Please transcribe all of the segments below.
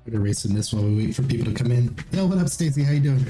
We're erasing this while we wait for people to come in. Yo, what up, Stacy? How you doing?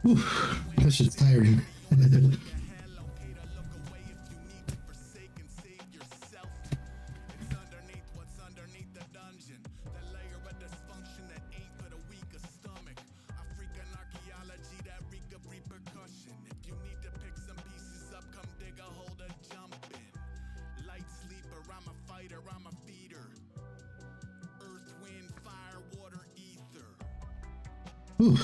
Whew, that shit's tiring. Whew.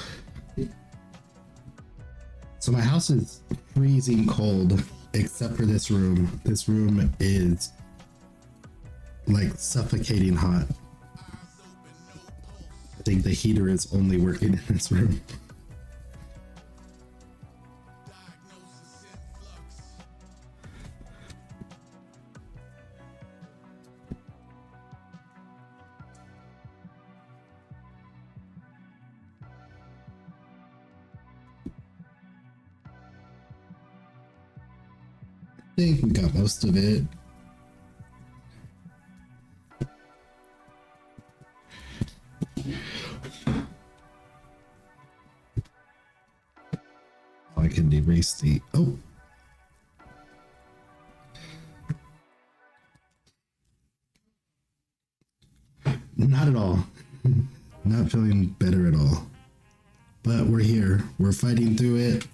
So my house is freezing cold, except for this room. This room is like suffocating hot. I think the heater is only working in this room. I think we got most of it. Oh, I can erase the... Oh! Not at all. Not feeling better at all. But we're here. We're fighting through it.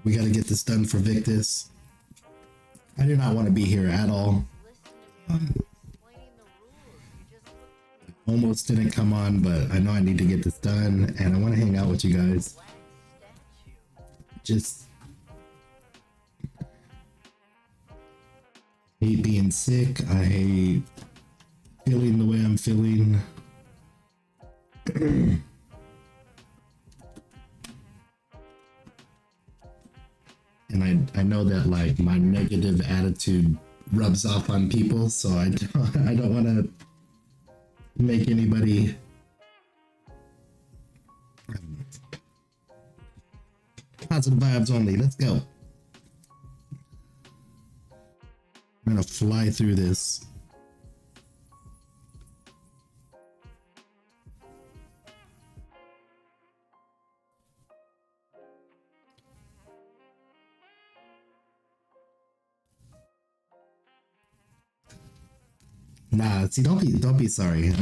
We gotta get this done for Victus. I do not want to be here at all. Almost didn't come on, but I know I need to get this done, and I want to hang out with you guys. Just hate being sick. I hate feeling the way I'm feeling. And I know that like my negative attitude rubs off on people, so I don't want to make anybody positive vibes only. Let's go. I'm gonna fly through this. Nah, see, don't be sorry. I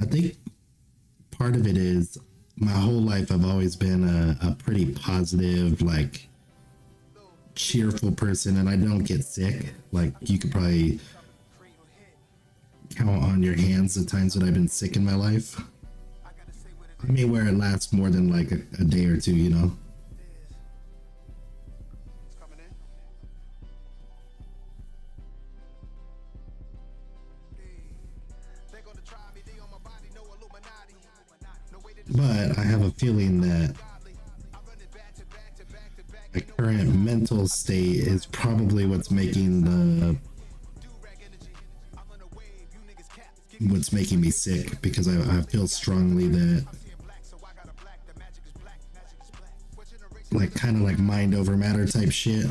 think part of it is my whole life I've always been a pretty positive, like cheerful person, and I don't get sick. Like you could probably count on your hands the times that I've been sick in my life. I mean, where it lasts more than like a day or two, you know. But I have a feeling that the current mental state is probably what's making me sick, because I feel strongly that like kind of like mind over matter type shit.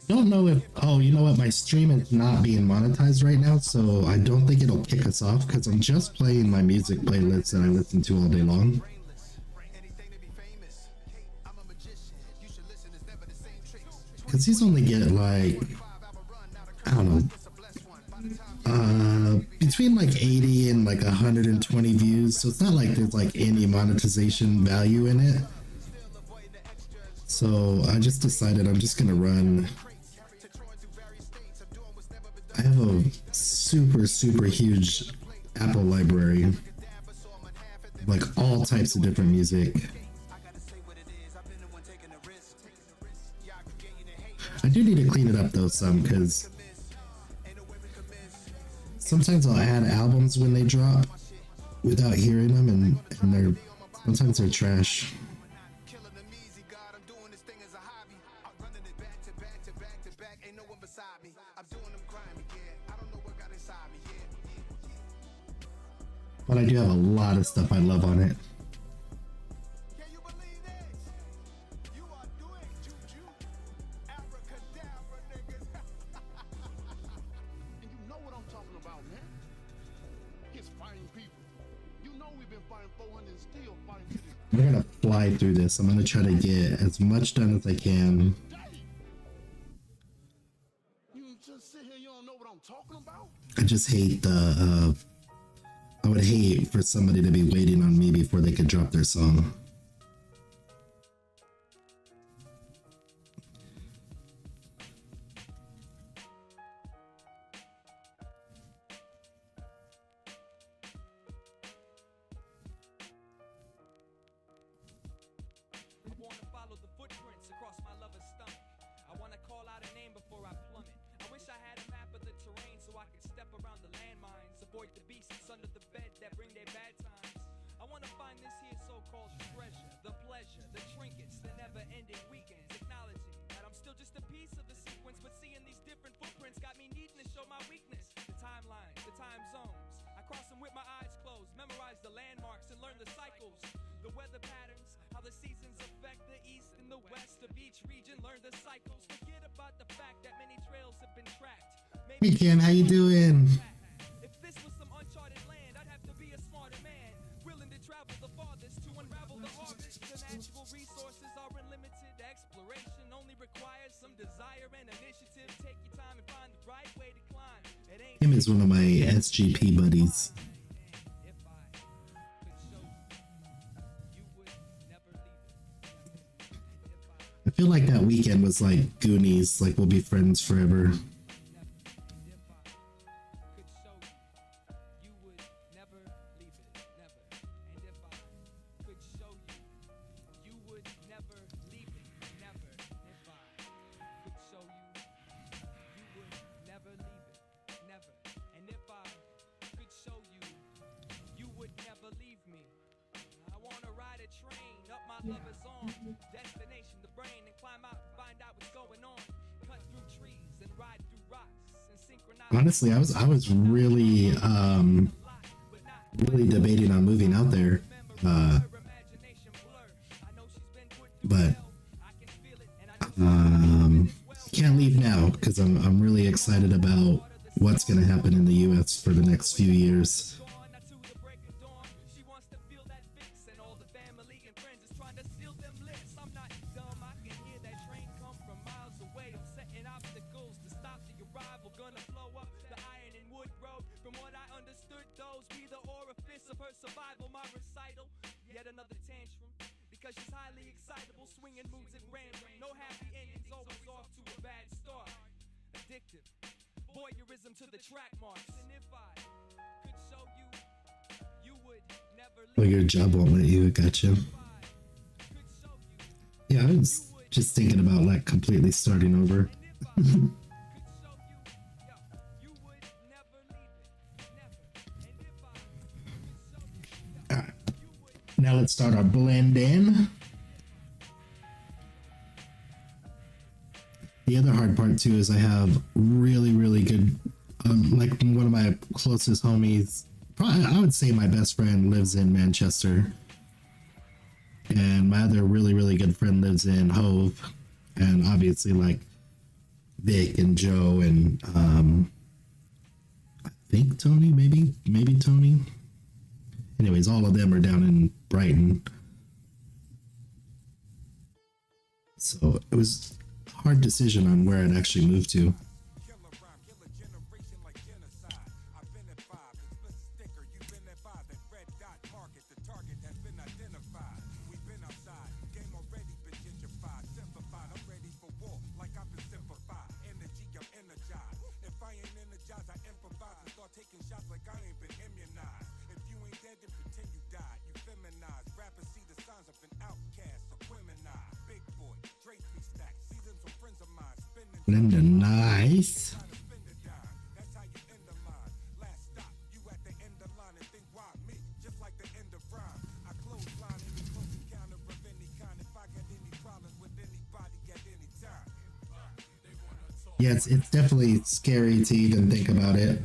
Don't know if, oh, you know what, my stream is not being monetized right now, so I don't think it'll kick us off because I'm just playing my music playlist that I listen to all day long. Because these only get like, I don't know, between like 80 and like 120 views, so it's not like there's like any monetization value in it. So I just decided I'm just gonna run. I have a super huge Apple library, like all types of different music. I do need to clean it up though some, because sometimes I'll add albums when they drop without hearing them, and sometimes they're trash. But I do have a lot of stuff I love on it. We're gonna fly through this. I'm gonna try to get as much done as I can. I just hate the, I would hate for somebody to be waiting on me before they could drop their song. Hey Ken, how you doing? If this was some uncharted land, I'd have to be a smarter man, willing to travel the farthest to unravel the hardest. The natural resources are unlimited. Exploration only requires some desire and initiative. Take your time and find the right way to climb. Him is one of my SGP buddies. I feel like that weekend was like Goonies, like we'll be friends forever. Honestly, I was really really debating on moving out there, but can't leave now because I'm really excited about what's going to happen in the US for the next few years. Oh, your job won't let you. Gotcha. Yeah, I was just thinking about like completely starting over. Alright. Now let's start our blend in. The other hard part too is I have really good, like one of my closest homies, probably I would say my best friend, lives in Manchester, and my other really good friend lives in Hove, and obviously like Vic and Joe and I think Tony, maybe Tony. Anyways, all of them are down in Brighton. So it was a hard decision on where I'd actually move to. Linda, nice. Yeah, it's definitely scary to even think about it.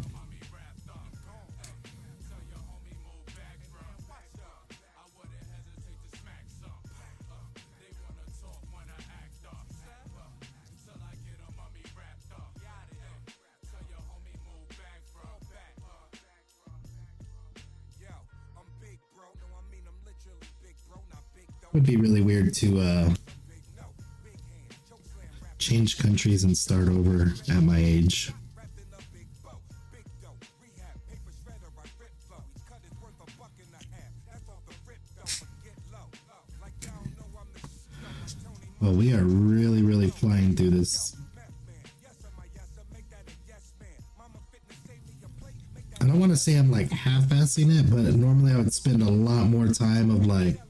Would be really weird to change countries and start over at my age. Well, we are really flying through this. I don't want to say I'm like half-assing it, but normally I would spend a lot more time of like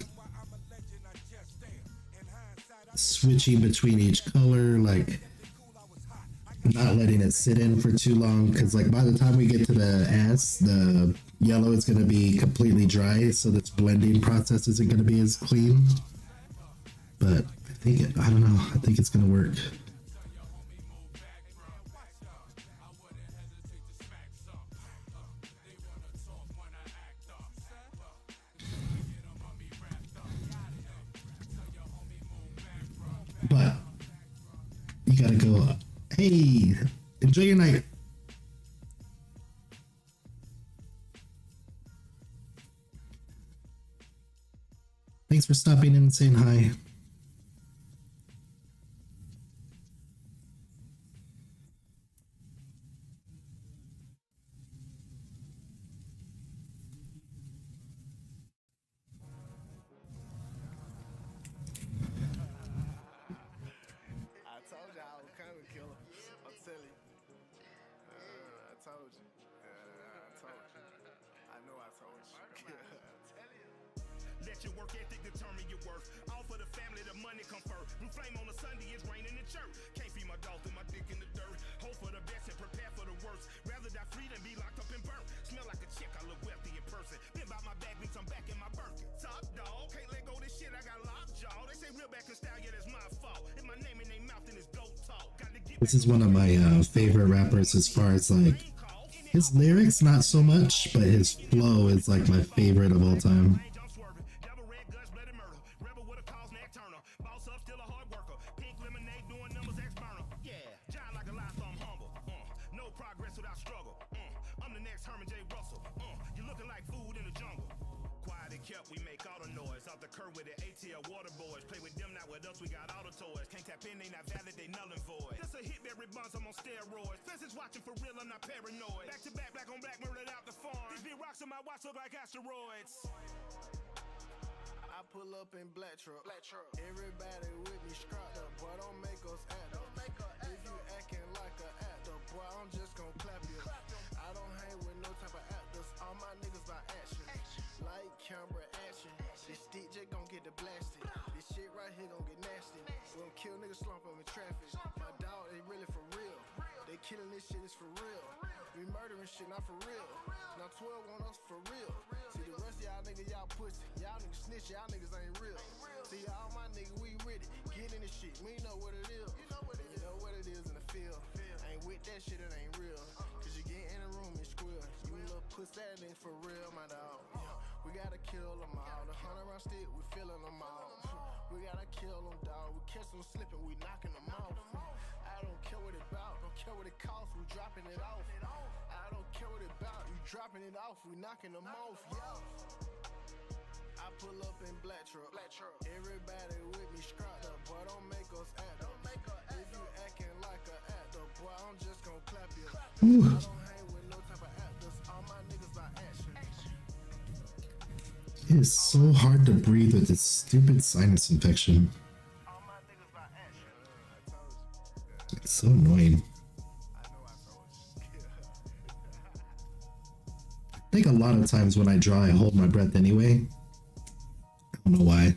switching between each color, like not letting it sit in for too long, because like by the time we get to the S, the yellow is going to be completely dry, so this blending process isn't going to be as clean. But I don't know, I think it's going to work. But you gotta go. Hey, enjoy your night. Thanks for stopping in and saying hi. Your work ethic determine your worth. All for the family, the money come first. Blue flame on a Sunday, it's raining in church. Can't feed my dog through my dick in the dirt. Hope for the best and prepare for the worst. Rather die free than be locked up and burnt. Smell like a chick, I look wealthy in person. Been about my bag, means I'm back in my Birkin. Top dog, can't let go this shit, I got locked jaw. They say real back in style, yeah, that's my fault. If my name in their mouth, then it's dope talk. This is one of my favorite rappers as far as like his lyrics, not so much, but his flow is like my favorite of all time. With the ATL water boys, play with them, not with us. We got all the toys. Can't tap in, they not valid, they null and void. This a hit, Barry Bonds, I'm on steroids. Fences watching for real, I'm not paranoid. Back to back, black on black, murdered out the farm. These big rocks on my watch look like asteroids. I pull up in black truck. Everybody with me strapped up, boy, don't make us act up. If you acting like an actor, boy, I'm just gonna clap you. I don't hang with no type of actors. All my niggas by action. Like camera action. This stick just gon' get the blasted. This shit right here gon' get nasty. We gon' kill niggas, slump them in traffic. My dog, they really for real. They killing this shit is for real. We murdering shit, not for real. Now 12 want us for real. See the rest of y'all niggas, y'all pussy. Y'all niggas snitch, y'all niggas ain't real. See all my niggas, we with it. Get in this shit, we know what it is. You know what it is in the field. Ain't with that shit, it ain't real. Cause you get in the room and squeal. You little pussy, that ain't for real, my dog. We gotta kill them all. The 100 round stick, we feeling them all. We gotta kill them, dog. We catch them slipping, we knocking them off. I don't care what it about. care what it costs, we dropping it off. I don't care what it about, you dropping it off, we knocking them off, yeah. I pull up in black truck. Everybody with me scrapped up, boy, don't make us act up. If you acting like an actor, boy, I'm just gonna clap you. Ooh. I don't hang with no type of actors, all my niggas by action. It is so hard to breathe with this stupid sinus infection. All my niggas by action. I told you. It's so annoying. I know I told you. I think a lot of times when I draw, I hold my breath anyway. I don't know why.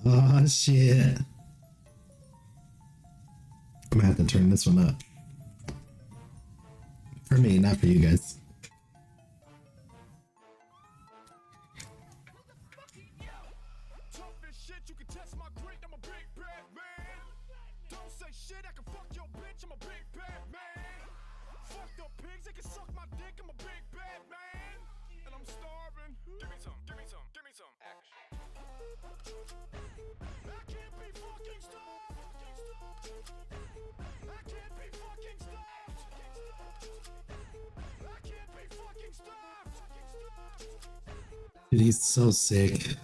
Oh shit. I'm gonna have to turn this one up. For me, not for you guys. Tough as shit, you can test my grit, I'm a big bad man. Don't say shit, I can fuck your bitch, I'm a big bad man. Fucked up pigs, they can suck my dick, I'm a big bad man. And I'm starving. Give me some, give me some, give me some. Action. I can't be fucking stopped. I can't be fucking stopped. I can't be fucking stopped. Dude, he's so sick.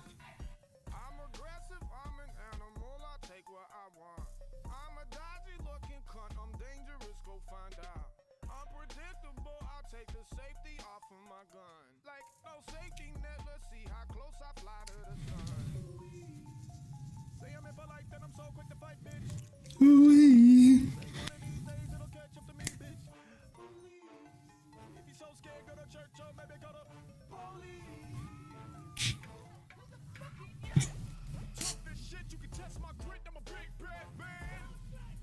I'm aggressive, I'm an animal, I take what I want. I'm a dodgy looking cunt, I'm dangerous, go find out. Unpredictable, I'll take the safety off of my gun. Like no safety net, let's see how close I fly to the sun. Say I'm impolite, then I'm so quick to fight, bitch. Ooh-wee. One of these days it'll catch up to me, bitch. If you so scared, go to church or maybe go to police. Tough as shit, you can test my grit, I'm a big bad man.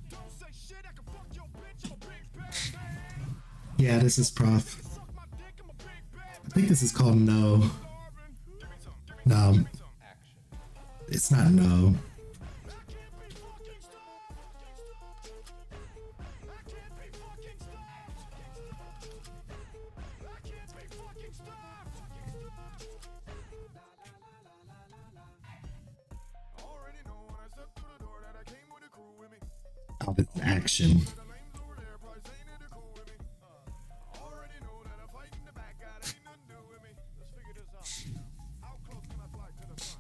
Don't say shit, I can fuck your bitch, I'm a big bad man. Yeah, this is Prof. Suck my dick, I'm a big bad I think this is called No. starving. Give me some, give me No, some. Action. it's not No. I can't be fucking stopped. I can't be fucking stopped. I can't be fucking stopped. Already know when I step through the door that I came with a crew with me. Oh, it's action. The names over there, probably saying that they're cool with me. Already know that a fight in the back, God ain't nothing to do with me. Let's figure this out. How close can I fly to the sun?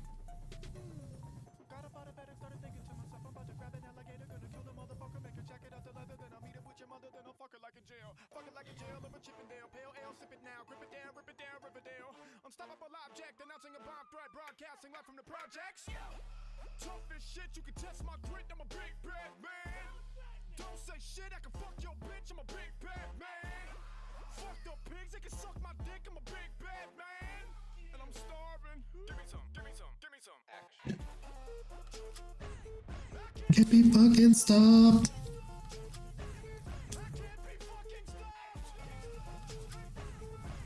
Got up out of bed and started thinking to myself, I'm about to grab an alligator, gonna kill the motherfucker, make a jacket out the leather, then I'll meet up with your mother, then I'll fuck her like in jail. Fuck it like in jail, I'm a Chippendale, pale ale, sip it now, grip it down, rip it down, Riverdale. Unstoppable object, announcing a bomb threat, broadcasting live from the projects. Tough as shit, you can test my grit, I'm a big bad man. Don't say shit, I can fuck your bitch, I'm a big bad man. Fucked up pigs, they can suck my dick, I'm a big bad man. And I'm starving. Give me some, give me some, give me some. Action. Get me fucking stopped. I can't be fucking stopped.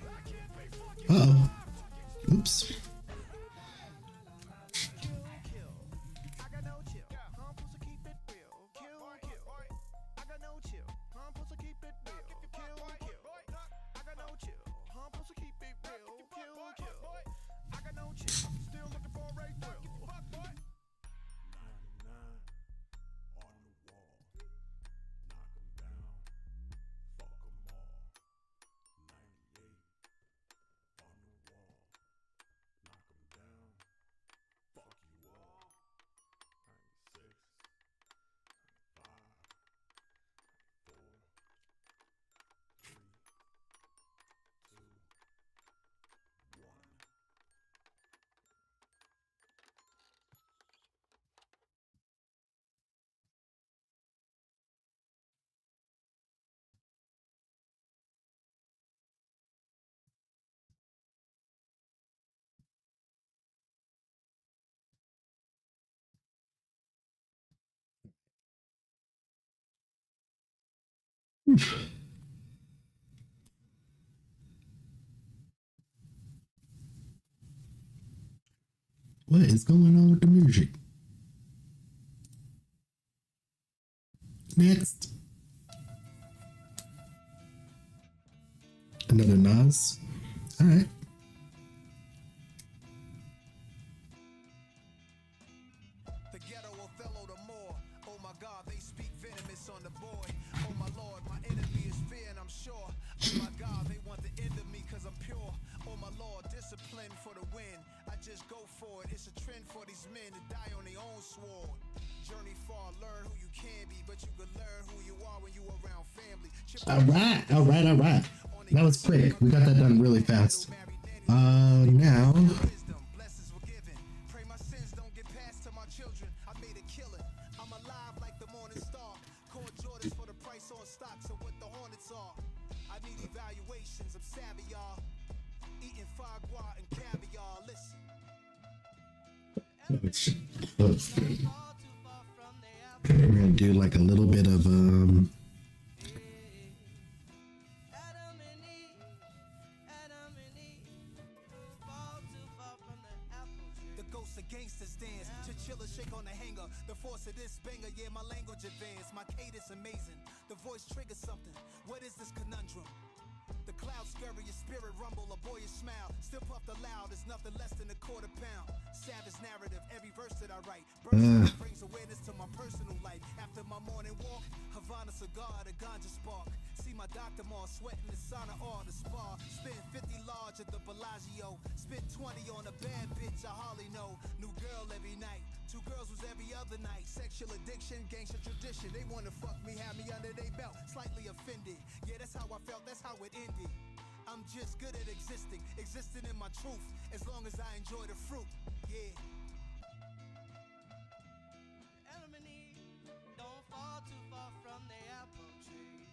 I can't be fucking Uh-oh. Oops. I got no chill. I'm supposed to keep it real. Kill, kill. I got no chill. I'm supposed to keep it real. Kill, kill. I got no chill. I'm supposed to keep it real. Kill, kill. I got no chill. Still looking for a right thrill. 99 on the wall. Knock 'em down. Fuck 'em all. 98 on the wall. Knock 'em down. Fuck you all. 96, 95, 4, 3, 2, 1. What is going on with the music? Next. Another Nas. Alright. ghetto, Othello the Moor. Oh my God, they speak venomous on the boy. Oh my Lord, my enemy is fear and I'm sure. Oh my God, they want the end of me cause I'm pure. Oh my Lord, discipline for the win. I just go for it. It's a trend for these men to die on their own sword. Journey far, learn who you can be, but you can learn who you are when you around family. All right, all right, all right. That was quick. We got that done really fast. Now. Blessings were given. Pray my sins don't get passed to my children. I made a killing. I'm alive like the morning star. Call Jordans for the price on stocks of what the Hornets are. I need evaluations. I'm savvy, y'all. Eating foie gras and caviar. Listen. We're gonna do like a little bit of Gangsters dance, chinchilla shake on the hanger. The force of this banger, yeah, my language advanced. My cadence amazing, the voice triggers something. What is this conundrum? The clouds scurry, your spirit rumble, a boyish smile. Still puffed aloud, it's nothing less than a quarter pound. Savage narrative, every verse that I write brings awareness to my personal life. After my morning walk, Havana cigar, the ganja spark. See my doctor more sweating the sauna or the spa. Spend 50 large at the Bellagio. Spend 20 on a bad bitch I hardly know. New girl every night. 2 girls was every other night. Sexual addiction, gangster tradition. They wanna fuck me, have me under their belt. Slightly offended. Yeah, that's how I felt, that's how it ended. I'm just good at existing in my truth. As long as I enjoy the fruit. Yeah. Adam and Eve don't fall too far from the apple tree.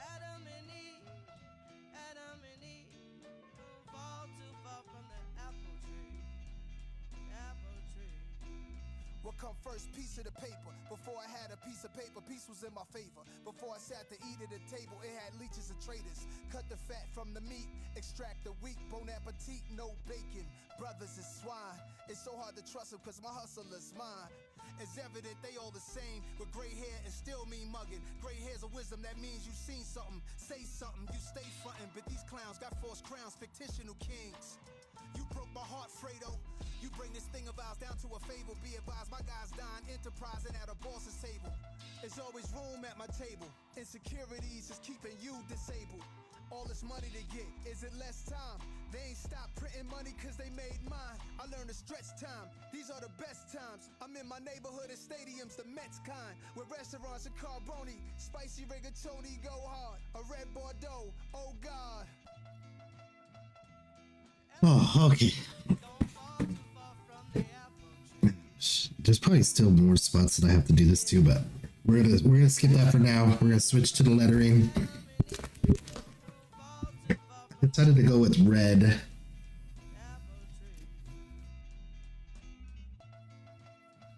Adam and Eve don't fall too far from the apple tree. Apple tree. What come first, piece of the paper? Before I had a piece of paper, peace was in my favor. Before I sat to eat at a table, it had leeches and traitors. Cut the fat from the meat, extract the weak. Bon appetit, no bacon. Brothers is swine. It's so hard to trust them cause my hustle is mine. It's evident they all the same, with gray hair and still mean mugging. Gray hair's a wisdom, that means you seen something. Say something, you stay frontin', but these clowns got false crowns, fictional kings. You broke my heart, Fredo. You bring this thing of ours down to a fable. Be advised, my guys dying, enterprising at a boss's table. There's always room at my table. Insecurities is keeping you disabled. All this money to get, is it less time? They ain't stopped printing money cause they made mine. I learned to stretch time, these are the best times. I'm in my neighborhood and stadiums, the Mets kind. With restaurants and carboni, spicy rigatoni, go hard. A red Bordeaux, oh God. Oh, okay. There's probably still more spots that I have to do this to, but we're gonna skip that for now. We're gonna switch to the lettering. I decided to go with red.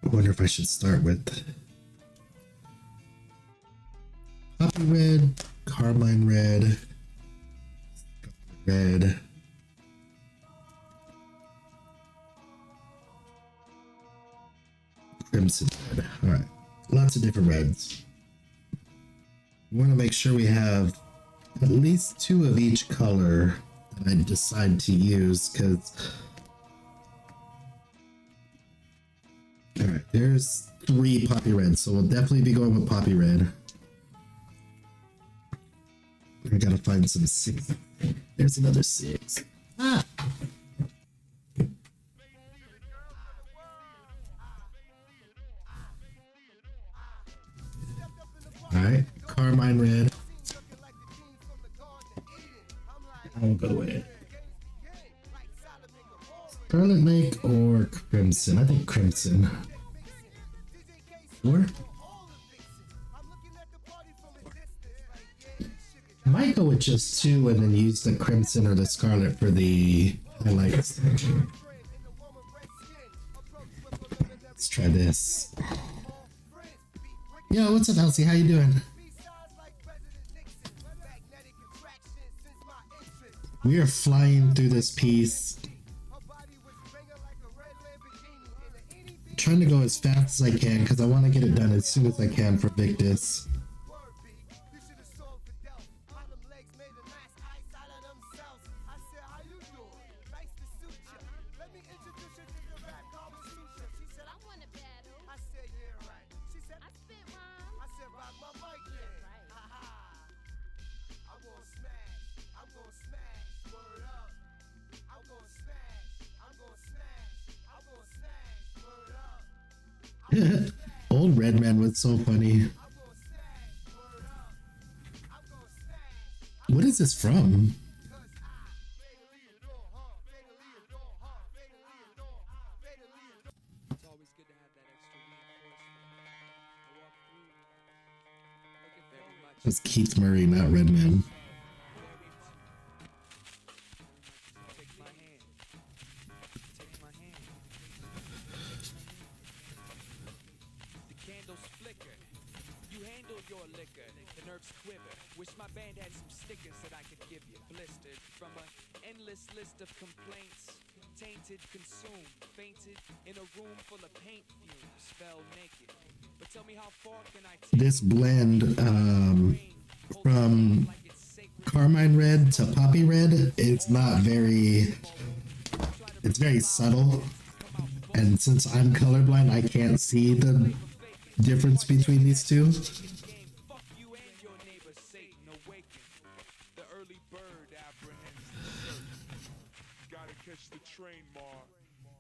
I wonder if I should start with poppy red, carmine red, red. Crimson red. Alright. Lots of different reds. We want to make sure we have at least 2 of each color that I decide to use, because alright, there's 3 poppy reds, so we'll definitely be going with poppy red. I gotta find some 6. There's another 6. Ah! Alright, carmine red. I'll go with it. Scarlet Lake or crimson? I think crimson. Or I might go with just 2 and then use the crimson or the scarlet for the highlights. Let's try this. Yo, what's up, Elsie? How you doing? We are flying through this piece. I'm trying to go as fast as I can because I want to get it done as soon as I can for Victus. Old Redman was so funny. What is this from? It's always good to have that extra reinforcement. I walk through, looking very much. That's Keith Murray, not Redman. Take my hand. Take my hand. The candles flicker. You handle your liquor. The nerves quiver. Wish my band had some stickers that I could give you. Blistered from an endless list of complaints. Tainted, consumed, fainted in a room full of paint fumes. Fell naked. But tell me how far can I take This blend from Carmine Red to Poppy Red is not very, it's very subtle. And since I'm colorblind, I can't see the difference between these two. Fuck you and your neighbor Satan awaken. The early bird apprehends the search. Gotta catch the train, Mark.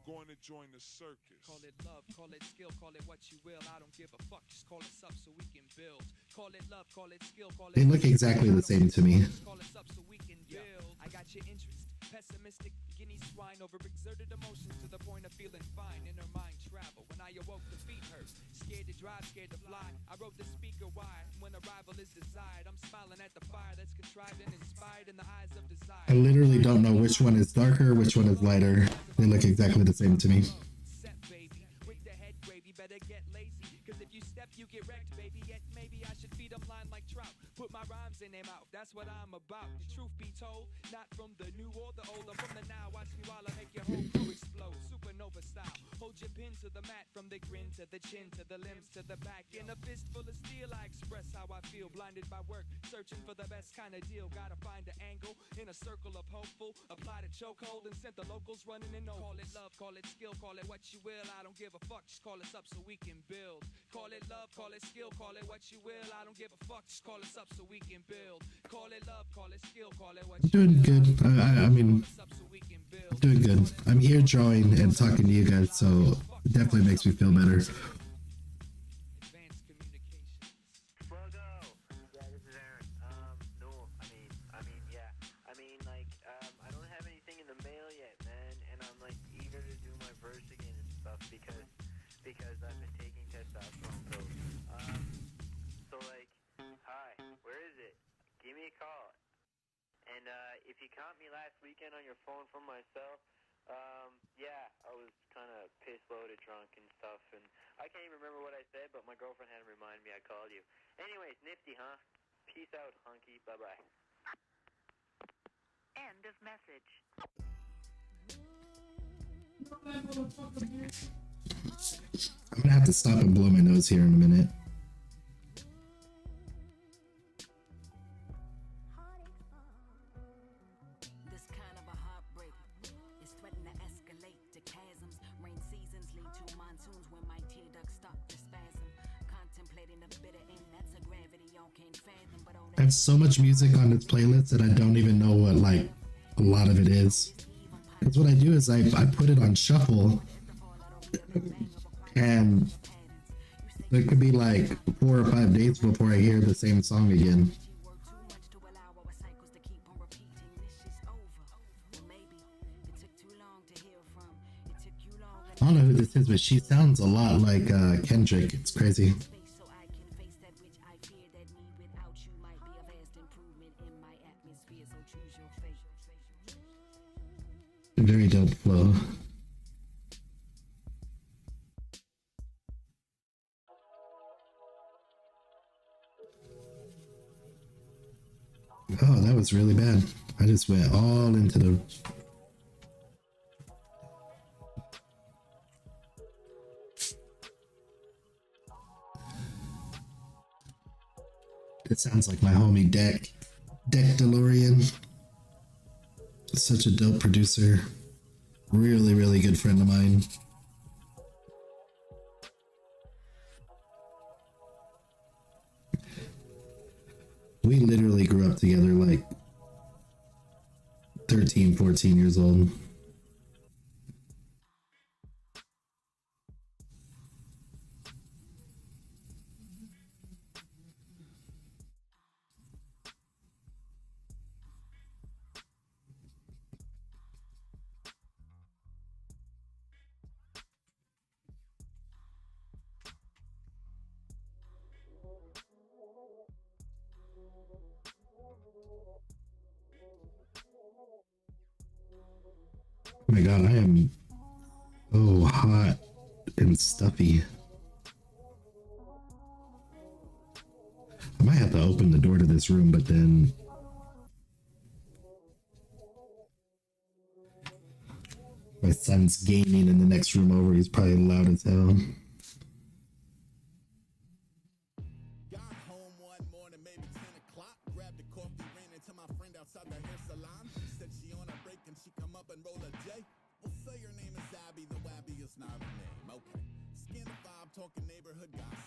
Going to join the circus. Call it love, call it skill, call it what you will. I don't give a fuck, just call us up so we can build. Call it love, call it skill, call it. They look exactly the same to me. Call us up so we can build. I got your interest. Pessimistic, guinea swine, overexerted emotions to the point of feeling fine. Inner mind travel. When I awoke, the feet hurt. Scared to drive, scared to fly. I wrote the speaker wide. When arrival is desired, I'm smiling at the fire that's contrived and inspired in the eyes of desire. I literally don't know which one is darker, which one is lighter. They look exactly the same to me. Set, baby, with the head gravy, better get lazy. Cause if you step, you get wrecked, baby. Yet maybe I should feed them line like trout. Put my rhymes in their mouth, that's what I'm about. The truth be told, not from the new or the old, I'm from the now. Watch me while I make your whole crew explode. Supernova style. Hold your pin to the mat, from the grin to the chin to the limbs to the back. In a fist full of steel, I express how I feel. Blinded by work, searching for the best kind of deal. Gotta find an angle in a circle of hopeful. Apply the chokehold and sent the locals running in over. Call it love, call it skill, call it what you will. I don't give a fuck, just call us up so we can build. Call it love, call it skill, call it what you will. I don't give a fuck, just call us up so we can build. Call it love, call it skill, call it what you Doing will. good. I mean, Call us up so we can build. doing good. I'm here drawing and talking to you guys, so it definitely makes me feel better. Advanced communications. Frogo! Yeah, this is Aaron. No, yeah. I don't have anything in the mail yet, man, and I'm, like, eager to do my verse again and stuff because I've been taking testosterone pills. Hi, where is it? Give me a call. And, if you caught me last weekend on your phone from my cell, yeah, I was kind of piss-loaded, drunk and stuff, and I can't even remember what I said, but my girlfriend had to remind me I called you. Anyways, nifty, huh? Peace out, hunky. Bye-bye. End of message. I'm gonna have to stop and blow my nose here in a minute. This kind of a heartbreak is threatening to escalate to chasms. Rain seasons lead to monsoons when my tear ducts start to spasm. Contemplating the bitter end, that's a gravity y'all can't fathom. But I have so much music on this playlist that I don't even know what, like, a lot of it is. Because what I do is I put it on shuffle, and there could be like 4 or 5 days before I hear the same song again. I don't know who this is, but she sounds a lot like Kendrick. It's crazy. Very dope flow. Oh, that was really bad. I just went all into the... It sounds like my homie Deck DeLorean. Such a dope producer. Really, really good friend of mine. We literally grew up together like 13, 14 years old. my god, I am hot and stuffy. I might have to open the door to this room, but then my son's gaming in the next room over. He's probably loud as hell. Got home one morning, maybe 10 o'clock. Grabbed a coffee, ran into my friend outside the hair salon. She said she on a break and she come up and roll a J. Well, say her name is Abby, the Wabby is not her name. Okay. Skin the vibe, talking neighborhood gossip.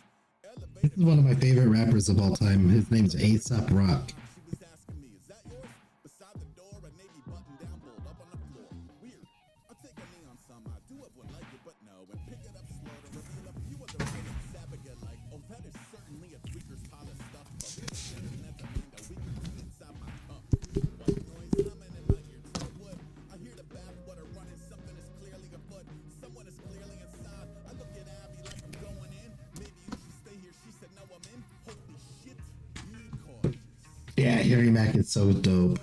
This is one of my favorite rappers of all time. His name's A$AP Rock. She was asking me, is that yours? Beside the door, a navy button down, pulled up on the floor. Weird. I'll take a knee on some. I do have one like it, but no. And pick it up slow to reveal a few of the lyrics. Sabaga like, oh, that is certainly a tweaker's pile of stuff. But really thinking that's a man that we can put inside my cup. White noise humming in my ear to the wood. I hear the bathwater running. Something is clearly afoot. Someone is clearly inside. I look at Abby like I'm going in. Maybe you should stay here. She said, no, I'm in. Holy shit, you gorgeous. Yeah, Harry Mack is so dope.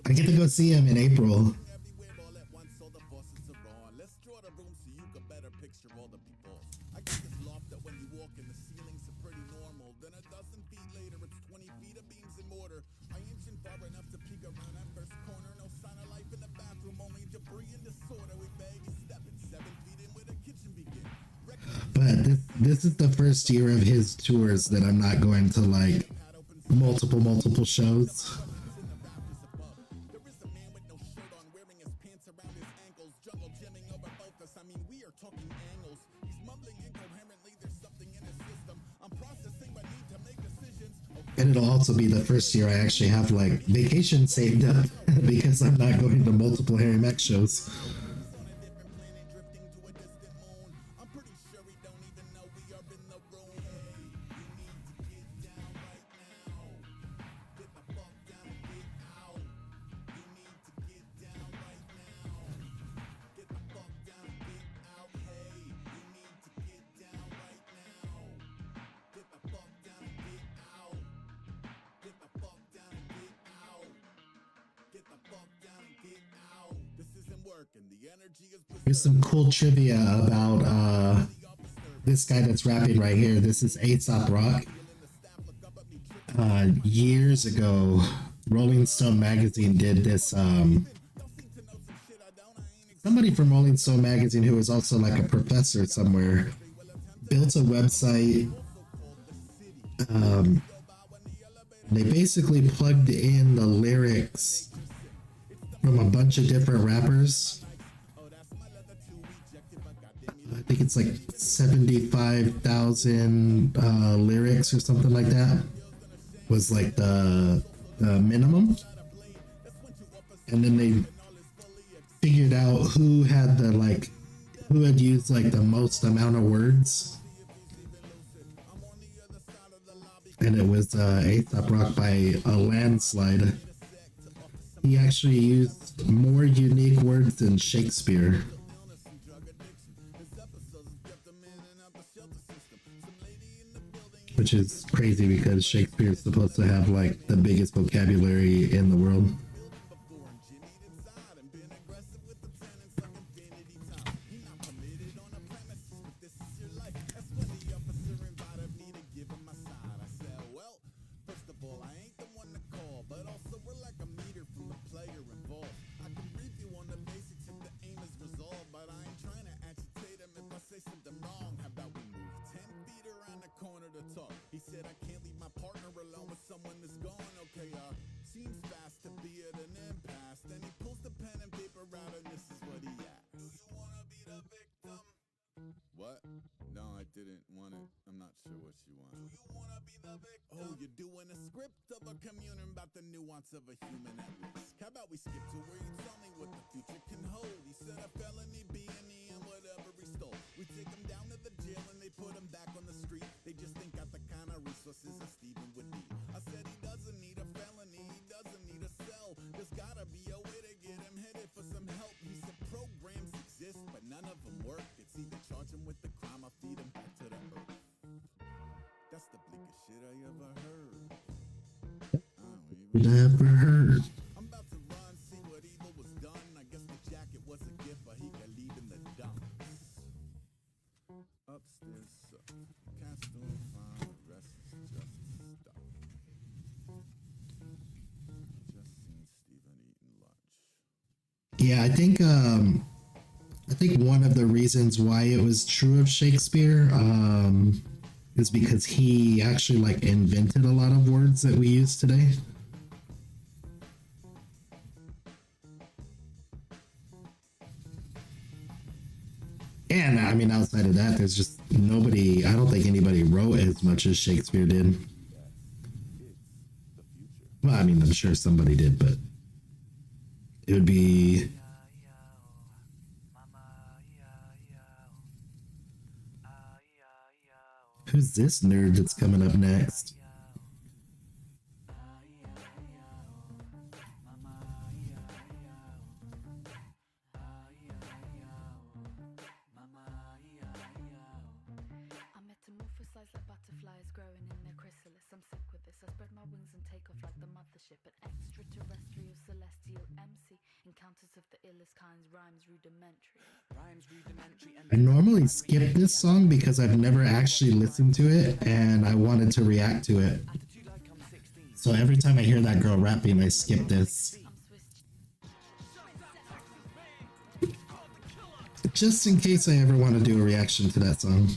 I get to go see him in April. Everywhere all at once, all the bosses are on. Let's draw the room so you can better picture all the people. I get this loft that when you walk in, the ceilings are pretty normal. Then a dozen feet later, it's 20 feet of beams and mortar. I inch in far enough to peek around that first corner. No sign of life in the bathroom, only debris and disorder. We baggy stepping 7 feet in where the kitchen begins. But this is the first year of his tours that I'm not going to like multiple shows. In the rafters above, there is a man with no shirt on, wearing his pants around his ankles. Jungle jamming over both us. I mean, we are talking angles. He's mumbling incoherently. There's something in his system. I'm processing my need to make decisions. And it'll also be the first year I actually have like vacation saved up because I'm not going to multiple Harry Mack shows. On a different planet, drifting to a distant moon. I'm pretty sure he don't even know we are in the room. Hey, you need to get down right now. Get the fuck down and get out. You need to get down right now. Get the fuck down and get out. Hey, you need to get down right now. Get the fuck down and get out. Get the fuck down and get out. Get the fuck down and get out. This isn't working. The energy is Here's some cool trivia about this guy that's rapping right here. This is A$AP Rock. Years ago, Rolling Stone magazine did this. Somebody from Rolling Stone magazine, who was also like a professor somewhere, built a website. They basically plugged in the lyrics from a bunch of different rappers. I think it's like 75,000 lyrics or something like that was like the minimum. And then they figured out who had used like the most amount of words. And it was A$AP Rock by a landslide. He actually used more unique words than Shakespeare. Which is crazy because Shakespeare is supposed to have like the biggest vocabulary in the world. He said I can't leave my partner alone with someone that's gone. Okay, seems fast to be at an impasse. Then he pulls the pen and paper out and this is what he asks. Do you wanna be the victim? What? No, I didn't want it. I'm not sure what you want. Do you wanna be the victim? Oh, you're doing a script of a communing about the nuance of a human at risk. How about we skip to where you tell me what the future can hold? He said a felony being and whatever he stole. We take him down to the jail and they put him back on the street. They just ain't got the kind of resources a Steven would need. I said he doesn't need a felony, he doesn't need a cell. There's gotta be a way to get him headed for some help. He said programs exist, but none of them work. It's either charge him with the crime or feed him back to the earth. That's the bleakest shit I ever heard. Never heard. I'm about to run, see what evil was done. I guess the jacket wasn't fuck's this? Cats doing fine, the rest is just stuff. Just seen Steven eating lunch. Yeah, I think one of the reasons why it was true of Shakespeare is because he actually like invented a lot of words that we use today. And I mean, outside of that, there's just nobody, I don't think anybody wrote as much as Shakespeare did. Well, I mean, I'm sure somebody did, but it would be. Who's this nerd that's coming up next? I'm metamorphosized like butterflies growing in their chrysalis. I'm sick with this. I spread my wings and take off like the mothership. An extraterrestrial celestial MC. Encounters of the illest kinds, rhymes rudimentary. I normally skip this song because I've never actually listened to it and I wanted to react to it. So every time I hear that girl rapping, I skip this. Just in case I ever want to do a reaction to that song.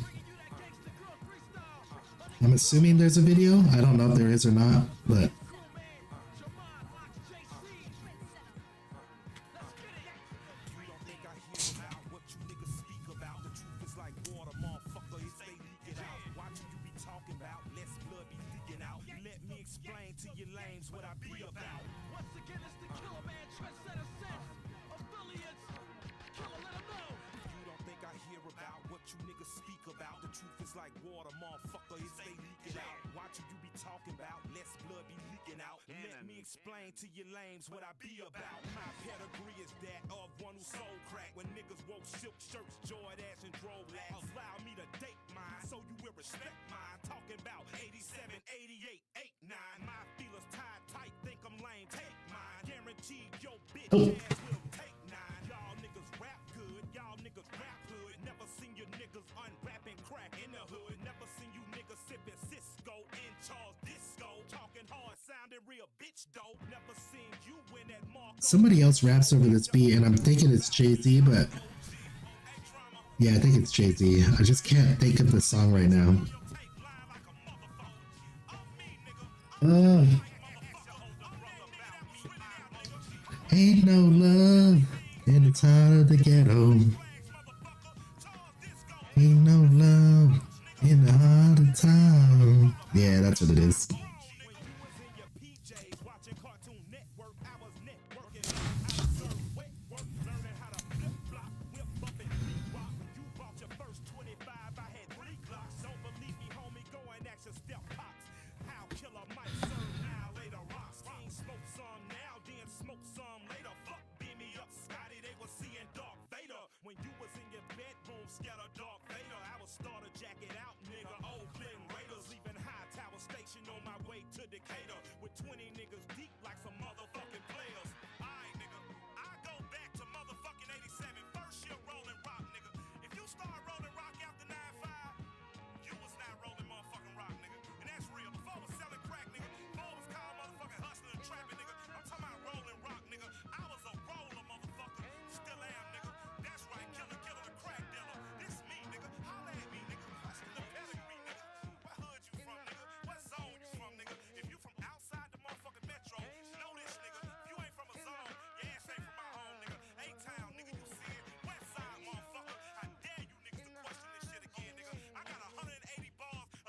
I'm assuming there's a video. I don't know if there is or not, but to your lames what I be about. My pedigree is that of one who sold crack when niggas wore silk shirts, Jordache and drove lags. Allow me to date mine so you will respect mine. Talking about 87, 88, 89. My feelers tied tight, think I'm lame. Take mine. Guaranteed your bitch ass will take nine. Y'all niggas rap good, y'all niggas rap hood. Never seen your niggas unwrapping crack in the hood. Never seen you niggas sipping Cisco in Charles Disco. Talking hard, sounding real bitch dope. Never seen you win that mark. somebody else raps over this beat and I'm thinking it's Jay-Z, but yeah, I think it's Jay-Z. I just can't think of the song right now. Ain't no love in the town of the ghetto. Ain't no love in the heart of town. Yeah, that's what it is.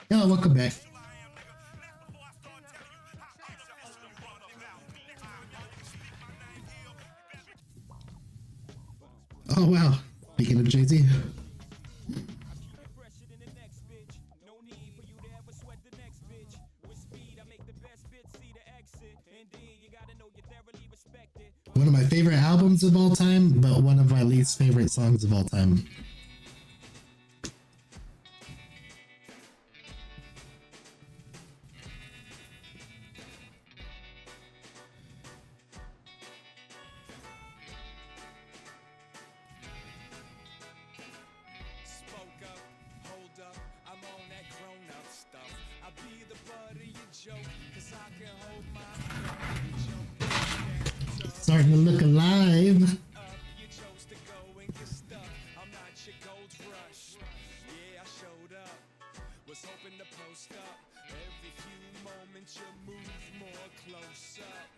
Yeah, welcome back. Oh wow, speaking of Jay-Z. One of my favorite albums of all time, but one of my least favorite songs of all time. Starting to look alive. You chose to go and get stuck. I'm not your gold rush. Yeah, I showed up. Was hoping to post up. Every few moments you move more close up.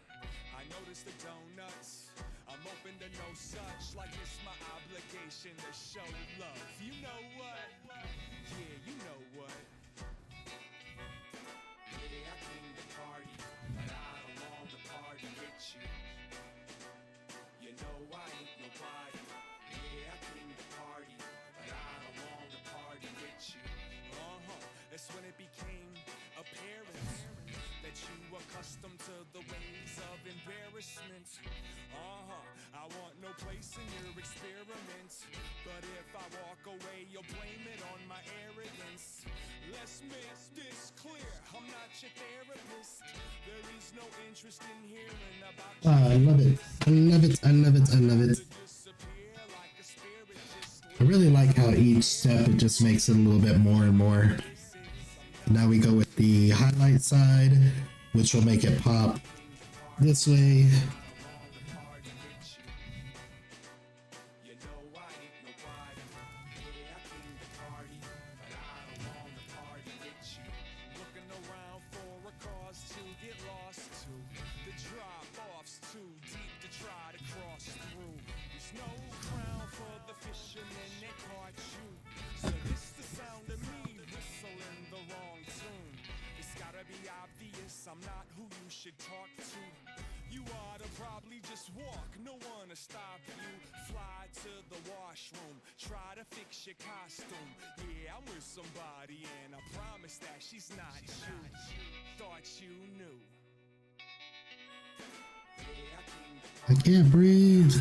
I noticed the donuts. I'm open to no such. Like it's my obligation to show love. You know what? Yeah, you know what? Yeah, I came to party, but I don't want to party with you. You know I ain't nobody. Yeah, I came to party, but I don't want to party with you. That's when it became apparent that you accustomed to the ways of embarrassment. I want no place in your experiments. But if I walk away, you'll blame it on my arrogance. Let's make this clear. I'm not your therapist. There is no interest in hearing about you. I love it. I love it. I love it. I love it. I really like how each step it just makes it a little bit more and more. Now we go with the highlight side, which will make it pop this way. I'm not who you should talk to. You ought to probably just walk, no one to stop you. Fly to the washroom, try to fix your costume. Yeah, I'm with somebody and I promise that she's not you. Thought you knew. I can't breathe.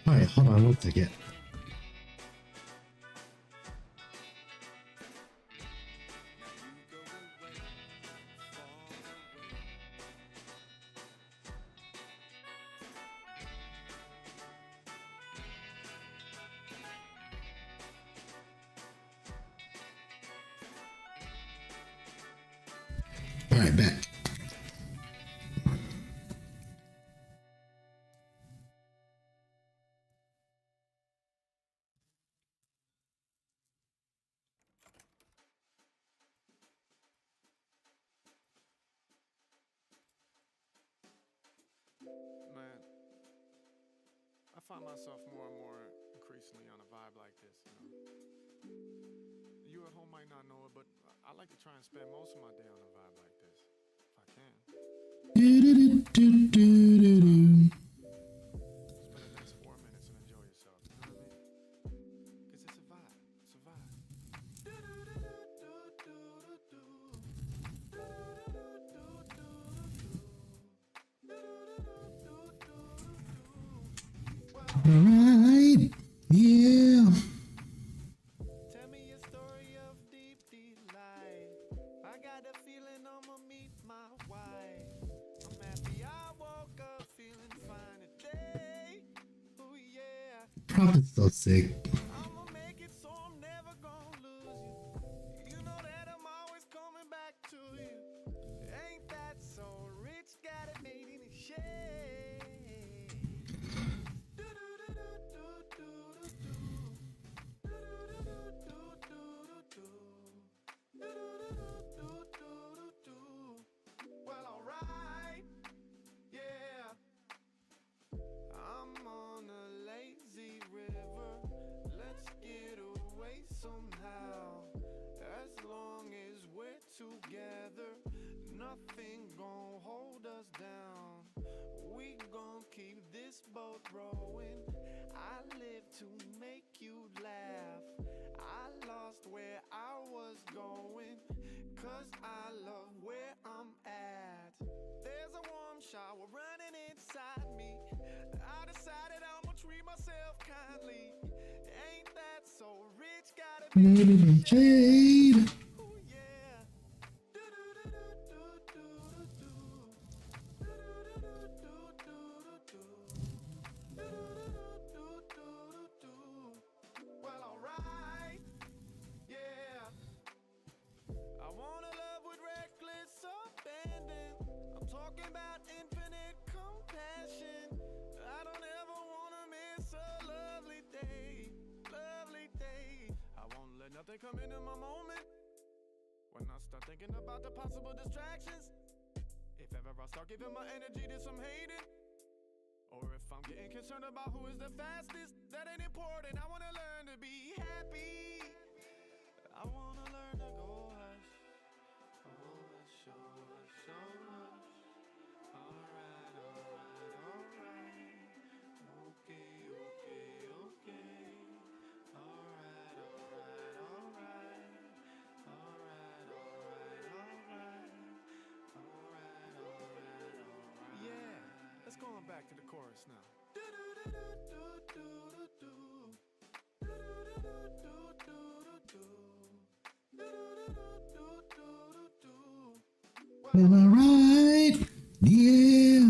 Alright, hold on, we'll take it. Alright, back. Man, I find myself more and more increasingly on a vibe like this, you know. You at home might not know it, but I like to try and spend most of my day on a vibe like this, if I can. Spend the next 4 minutes and enjoy yourself, you know what I mean? Because it's a vibe, it's a vibe. Alright, yeah. Tell me a story of deep delight. I got a feeling I'ma meet my wife. I'm happy I woke up feeling fine today. Oh yeah. Prop is so sick. I'ma make it so I'm never gonna lose you. You know that I'm always coming back to you. Ain't that so rich? Got it made in the shade. Well, alright, yeah. I'm on a lazy river. Let's get away somehow. As long as we're together, nothing gon' hold us down. We gon' keep this boat rowing. I live to make you laugh. I lost where I was going, 'cause I love where I'm at. There's a warm shower running inside me. I decided I'ma treat myself kindly. Ain't that so rich? Gotta be Shade. Ooh, yeah. come into my moment. When I start thinking about the possible distractions. If ever I start giving my energy to some hating. Or if I'm getting concerned about who is the fastest, that ain't important. I wanna learn to be happy. I wanna learn to go hush. Oh, hush, oh, hush, oh, hush. Alright, alright, alright. Okay, okay, okay. Alright, alright, alright. Alright, alright, alright. Alright, alright, alright. Yeah, let's go on back to the chorus now. Am I right? Yeah.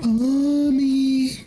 On me.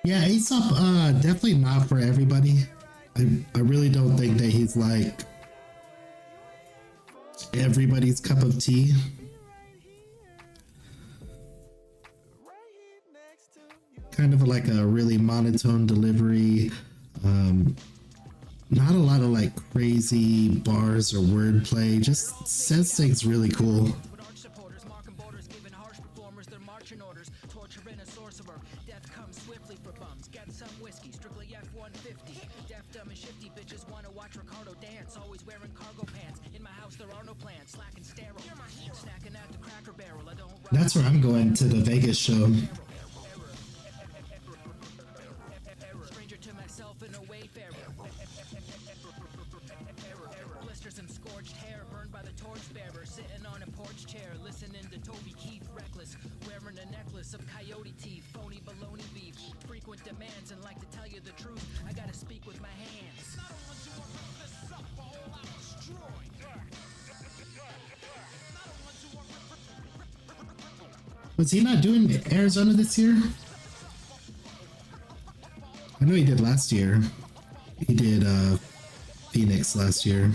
Yeah, Aesop, definitely not for everybody. I really don't think that he's like everybody's cup of tea. Kind of like a really monotone delivery. Not a lot of like crazy bars or wordplay. Just says things really cool. That's where I'm going to the Vegas show. Stranger to myself in a wayfarer. Blisters and scorched hair burned by the torchbearer. Sitting on a porch chair, listening to Toby Keith. Reckless, wearing a necklace of coyote teeth. Phony baloney beef. Frequent demands, and like to tell you the truth, I gotta speak with my hands. Was he not doing Arizona this year? I know he did last year. He did Phoenix last year.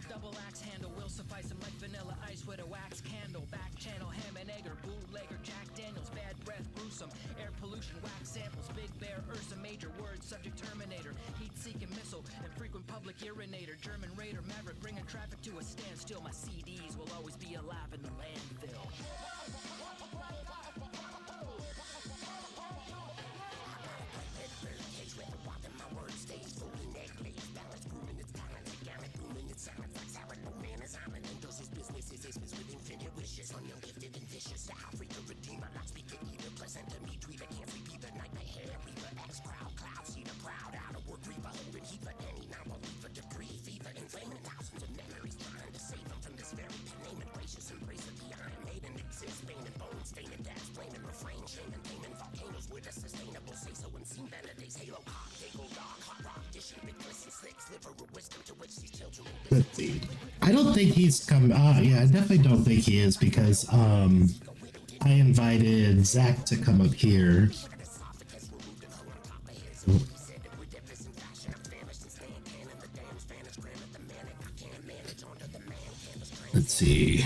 Double axe handle will suffice him like vanilla ice with a wax candle. Back channel, ham and egg or bootlegger, Jack Daniels, bad breath, gruesome. Air pollution, wax samples, big bear, Ursa major, word subject terminator, heat seeking missile, and frequent public urinator, German raider, maverick, bringing traffic to a standstill. My CDs will always be alive in the landfill. Let's see. I don't think he's come. Yeah, I definitely don't think he is because I invited Zach to come up here. Let's see.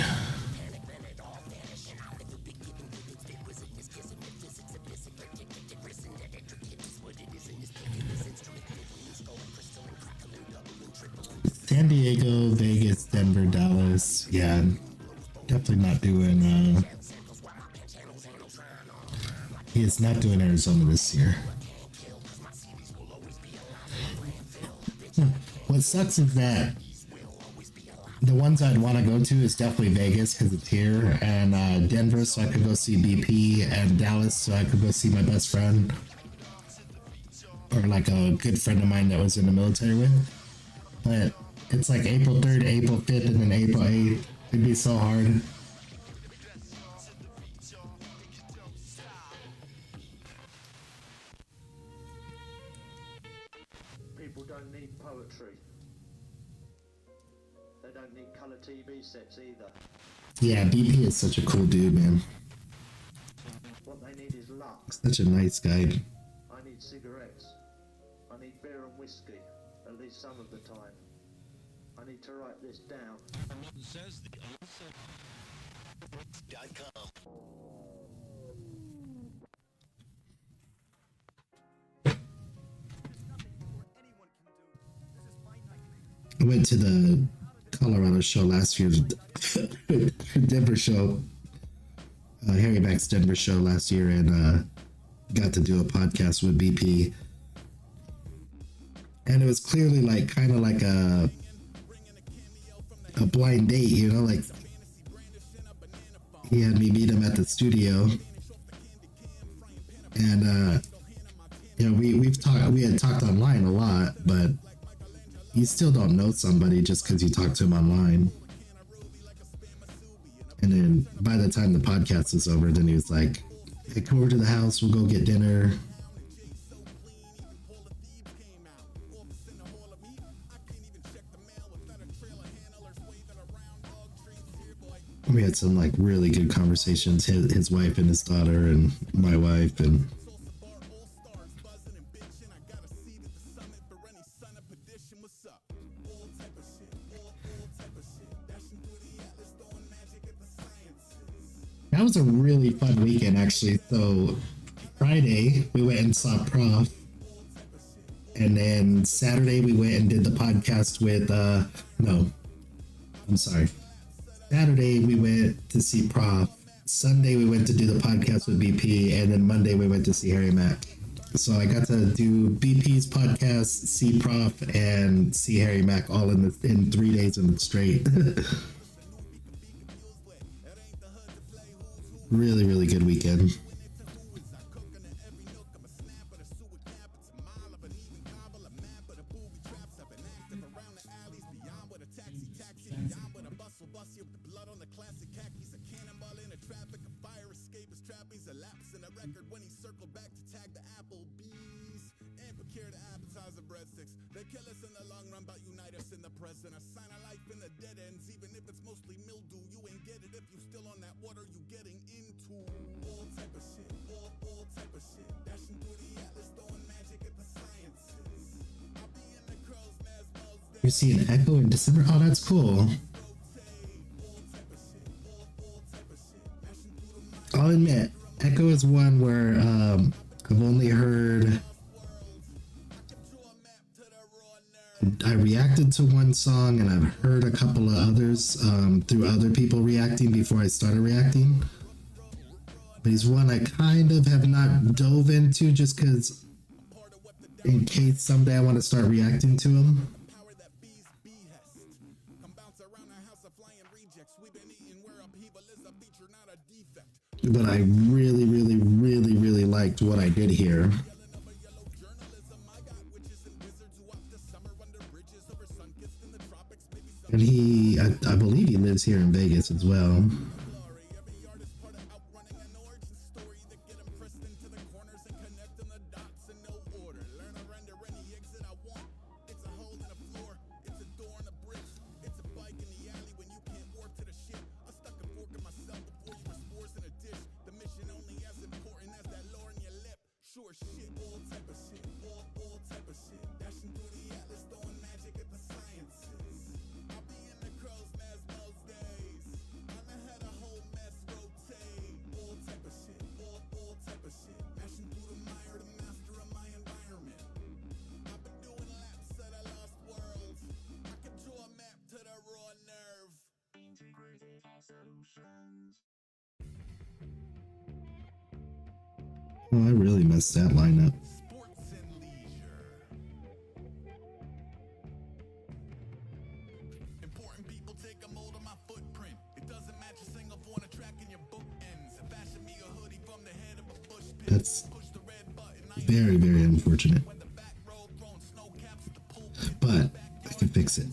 San Diego, Vegas, Denver, Dallas. Yeah, definitely not doing. He is not doing Arizona this year. What sucks is that the ones I'd want to go to is definitely Vegas because it's here, and Denver so I could go see BP, and Dallas so I could go see my best friend or like a good friend of mine that was in the military with. but it's like April 3rd, April 5th, and then April 8th. It'd be so hard. People don't need poetry. They don't need colour TV sets either. Yeah, BP is such a cool dude, man. What they need is luck. Such a nice guy. I need cigarettes. I need beer and whiskey, at least some of the time. I need to write this down. Says the I went to the Colorado show last year, Denver show, Harry Mack's Denver show last year, and got to do a podcast with BP. And it was clearly like kind of like a blind date, you know, like he had me meet him at the studio, and you know, we had talked online a lot, but you still don't know somebody just because you talk to them online. And then by the time the podcast is over, then he was like, hey, come over to the house, we'll go get dinner. We had some like really good conversations, his wife and his daughter and my wife, and that was a really fun weekend, actually. So Friday we went and saw Prof, and then Saturday we went and did the podcast with Saturday we went to see Prof. Sunday we went to do the podcast with BP, and then Monday we went to see Harry Mack. So I got to do BP's podcast, see Prof, and see Harry Mack all in 3 days in straight. Really, really good weekend. You're seeing Echo in December? Oh, that's cool. I'll admit, Echo is one where I've only heard... I reacted to one song and I've heard a couple of others through other people reacting before I started reacting. But he's one I kind of have not dove into just because in case someday I want to start reacting to him. But I really, really, really, really liked what I did here. And I believe he lives here in Vegas as well. Oh, I really messed that lineup. That's very, very unfortunate. But I can fix it.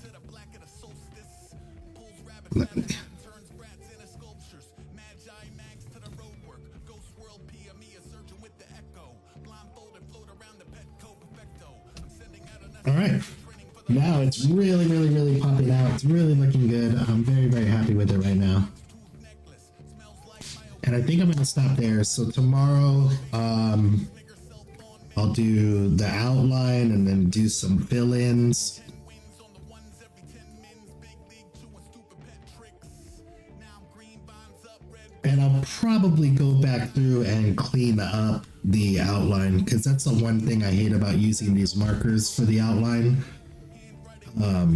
Let me. All right. Now it's really, really, really popping out. It's really looking good. I'm very, very happy with it right now. And I think I'm going to stop there. So tomorrow, I'll do the outline and then do some fill-ins. And I'll probably go back through and clean up the outline, because that's the one thing I hate about using these markers for the outline. I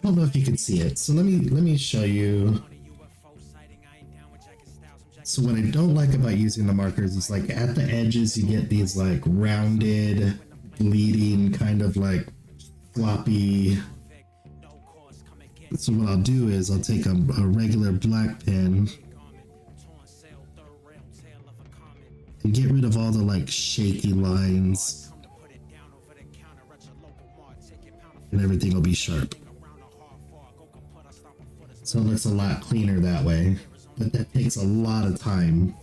don't know if you can see it. So let me show you. So what I don't like about using the markers is, like, at the edges you get these like rounded, bleeding, kind of like floppy. So what I'll do is I'll take a regular black pen and get rid of all the like shaky lines, and everything will be sharp. So it looks a lot cleaner that way, but that takes a lot of time.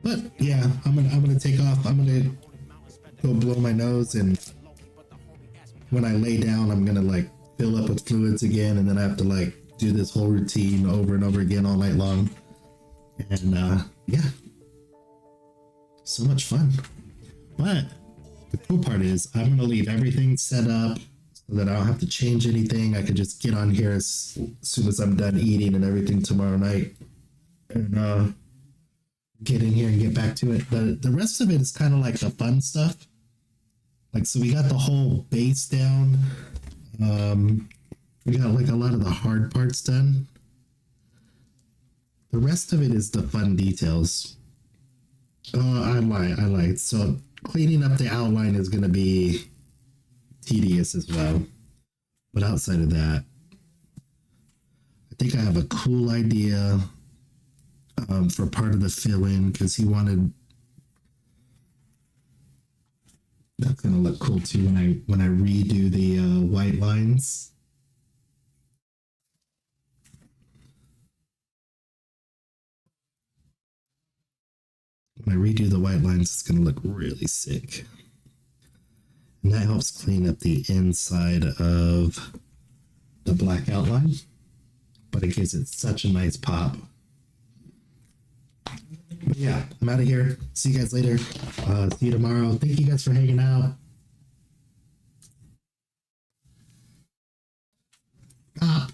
But yeah, I'm gonna take off. I'm gonna go blow my nose, and when I lay down, I'm gonna like fill up with fluids again, and then I have to like do this whole routine over and over again all night long. And yeah, so much fun. But the cool part is I'm gonna leave everything set up so that I don't have to change anything. I could just get on here as soon as I'm done eating and everything tomorrow night, and get in here and get back to it. The rest of it is kind of like the fun stuff. Like, so we got the whole base down. We got like a lot of the hard parts done. The rest of it is the fun details. Oh, I lied. So cleaning up the outline is going to be tedious as well. But outside of that, I think I have a cool idea for part of the fill-in, because he wanted, that's gonna look cool too when I redo the white lines. When I redo the white lines, it's gonna look really sick, and that helps clean up the inside of the black outline, but it gives it such a nice pop. But yeah, I'm out of here. See you guys later. See you tomorrow. Thank you guys for hanging out. Ah.